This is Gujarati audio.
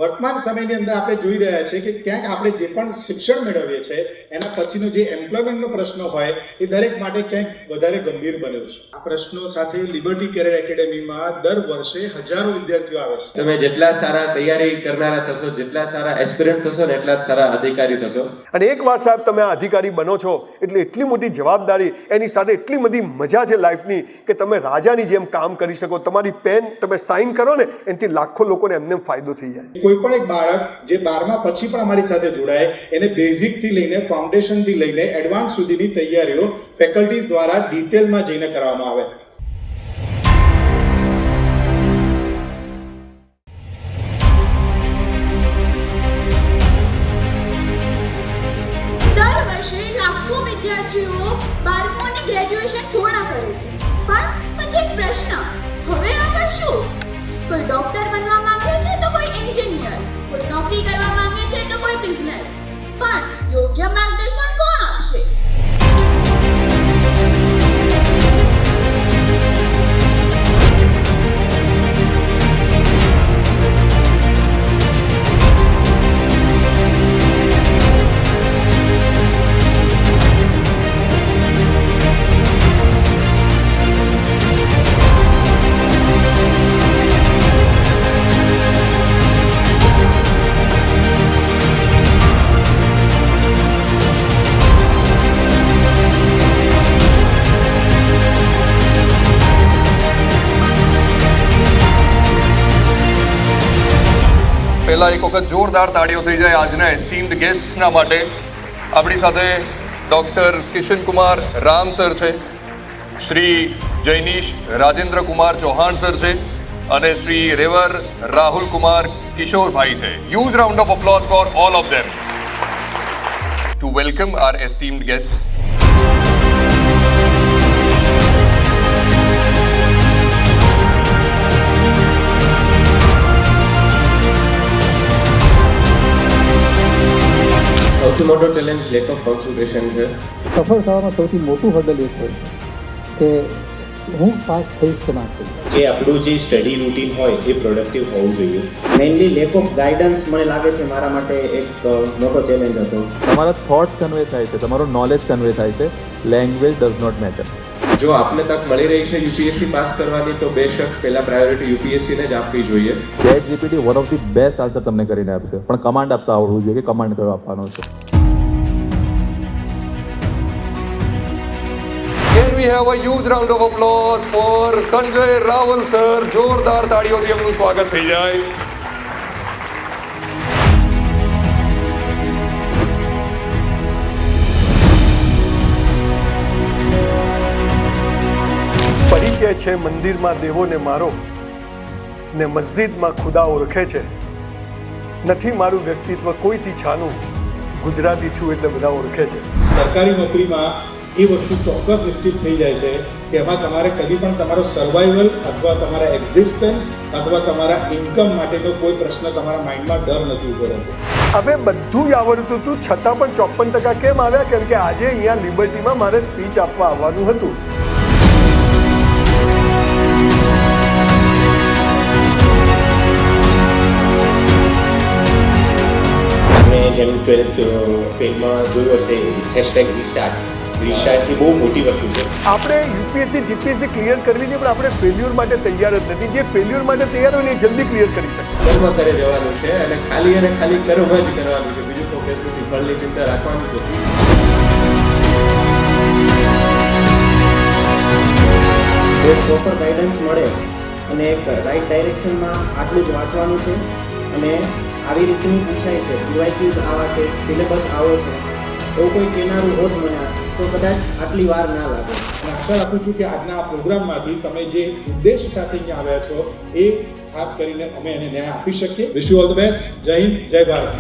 વર્તમાન સમયની અંદર આપણે જોઈ રહ્યા છીએ કે ક્યાંક આપણે જે પણ શિક્ષણ મેળવીએ છીએ એના પછીનો જે એમ્પ્લોયમેન્ટનો પ્રશ્ન હોય એ દરેક માટે ક્યાંક વધારે ગંભીર બન્યો છે. આ પ્રશ્નો સાથે લિબર્ટી કેરિયર એકેડેમીમાં દર વર્ષે હજારો વિદ્યાર્થીઓ આવે છે. તમે જેટલા સારા તૈયારી કરનારા થશો, જેટલા સારા એસ્પિરન્ટ થશો ને એટલા જ સારા અધિકારી થશો. અને એક વાત સાહેબ, તમે આ અધિકારી બનો છો એટલે એટલી મોટી જવાબદારી, એની સાથે એટલી બધી મજા છે લાઈફની કે તમે રાજાની જેમ કામ કરી શકો. તમારી પેન તમે સાઇન કરો ને એનાથી લાખો લોકોને એમને ફાયદો થઈ જાય. કોઈ પણ એક બાળક જે 12મા પછી પણ અમારી સાથે જોડાય એને બેઝિકથી લઈને ફાઉન્ડેશનથી લઈને એડવાન્સ સુધીની તૈયારીઓ ફેકલ્ટીઝ દ્વારા ડિટેલમાં જઈને કરવામાં આવે. દર વર્ષે લાખો વિદ્યાર્થીઓ 12મું અને ગ્રેજ્યુએશન પૂર્ણ કરે છે. પણ પછી એક પ્રશ્ન, હવે આગળ શું? કોઈ ડોક્ટર બનવા માંગે છે તો કોઈ એન્જિનિયર, કોઈ નોકરી કરવા માંગે છે તો કોઈ બિઝનેસ. પણ યોગ્ય માર્ગદર્શન કોણ આપશે? પહેલા એક વખત જોરદાર તાળીઓ થઈ જાય આજના એસ્ટીમ્ડ ગેસ્ટના માટે. આપણી સાથે ડૉક્ટર કિશન કુમાર રામ સર છે, શ્રી જૈનીશ રાજેન્દ્ર કુમાર ચૌહાણ સર છે અને શ્રી રેવર રાહુલ કુમાર કિશોરભાઈ છે. Huge round of applause for all of them to welcome our esteemed guest. સૌથી મોટો ચેલેન્જ લેક ઓફ કોન્સન્ટ્રેશન છે. સફળ થવામાં સૌથી મોટું હર્ડલ એ છે કે હું પાસ થઈશ કે ના થઈશ. કે આપણું જે સ્ટડી રૂટીન હોય એ પ્રોડક્ટિવ હોવું જોઈએ. મેઇનલી લેક ઓફ ગાઈડન્સ મને લાગે છે મારા માટે એક મોટો ચેલેન્જ હતો. તમારા થોટ્સ કન્વે થાય છે, તમારો નોલેજ કન્વે થાય છે, લેંગ્વેજ ડઝ નોટ મેટર. જો આપને તક મળી રહી છે યુપીએસસી પાસ કરવાની તો બેશક પહેલા પ્રાયોરિટી યુપીએસસીને જ આપવી જોઈએ. Chat GPT one of the best answer તમને કરીને આપશે, પણ કમાન્ડ આપતા આવડવું જોઈએ કે કમાન્ડ કયો આપવાનો છે. Can we have a huge round of applause for Sanjay Raval sir? જોરદાર તાળીઓથી એમનું સ્વાગત થઈ જાય. પરિચય છે મંદિરમાં દેવોને મારો ને મસ્જિદમાં ખુદા ઓળખે છે. નથી મારું વ્યક્તિત્વ કોઈથી છાનું, ગુજરાતી છું એટલે બધા ઓળખે છે. સરકારી નોકરીમાં એ વસ્તુ ચોક્કસ નિશ્ચિત થઈ જાય છે કે એમાં તમારે કદી પણ તમારો સર્વાઈવલ અથવા તમારા એક્ઝિસ્ટન્સ અથવા તમારા ઇન્કમ માટેનો કોઈ પ્રશ્ન તમારા માઇન્ડમાં ડર નથી ઊભો રહેતો. હવે બધું જ આવડતું હતું છતાં પણ 54% કેમ આવ્યા? કેમ કે આજે અહીંયા લિબર્ટીમાં મારે સ્પીચ આપવા આવવાનું હતું. જેમ 12th ફેલમાં જોયું હશે #રીસ્ટાર્ટથી બહુ મોટી વસ્તુ છે. આપણે યુપીએસસી જીપીએસસી ક્લિયર કરવી છે પણ આપણે ફેલ્યુર માટે તૈયાર જ નથી. જે ફેલ્યુર માટે તૈયાર હોય ને એ જલ્દી ક્લિયર કરી શકે. કર્મ કરે જવાનું છે અને ખાલી કર્મ જ કરવાનું છે. બીજું ફોકસ નથી, ફળની ચિંતા રાખવાની જ નથી. એક પ્રોપર ગાઈડન્સ મળે અને એક રાઈટ ડાયરેક્શનમાં આટલું જ વાંચવાનું છે અને આવી રીતનું પૂછાય છે, પીવાયક્યુઝ આવા છે, સિલેબસ આવો છે, એવું કોઈ કહેનારું હોત મને તો કદાચ આટલી વાર ના લાગે. અને આશા રાખું છું કે આજના આ પ્રોગ્રામમાંથી તમે જે ઉદ્દેશ સાથે અહીંયા આવ્યા છો એ ખાસ કરીને અમે એને ન્યાય આપી શકીએ. Wish you all the best. જય હિન્દ, જય ભારત.